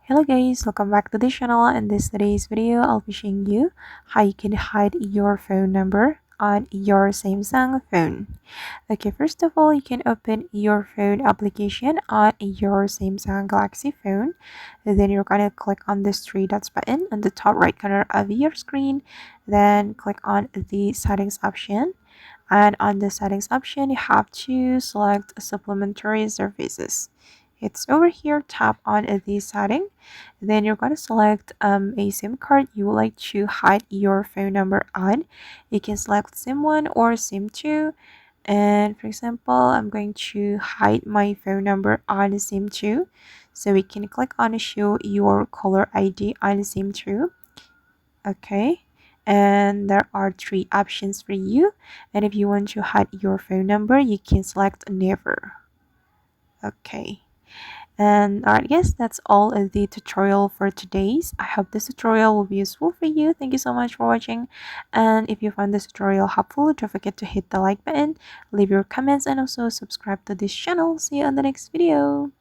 Hello guys, welcome back to the channel. In today's video, I'll be showing you how you can hide your phone number on your Samsung phone. Okay, first of all, you can open your phone application on your Samsung Galaxy phone. And then you're gonna click on this three dots button on the top right corner of your screen. Then click on the settings option. And on the settings option, you have to select supplementary services. It's over here. Tap on the setting. Then you're going to select a SIM card you would like to hide your phone number on. You can select SIM 1 or SIM 2. And for example, I'm going to hide my phone number on SIM 2. So we can click on show your caller ID on SIM 2. Okay, and there are three options for you, and if you want to hide your phone number you can select never. Okay, and alright guys, that's all of the tutorial for today's. I hope this tutorial will be useful for you. Thank you so much for watching, and if you find this tutorial helpful, don't forget to hit the like button, leave your comments, and also subscribe to this channel. See you on the next video.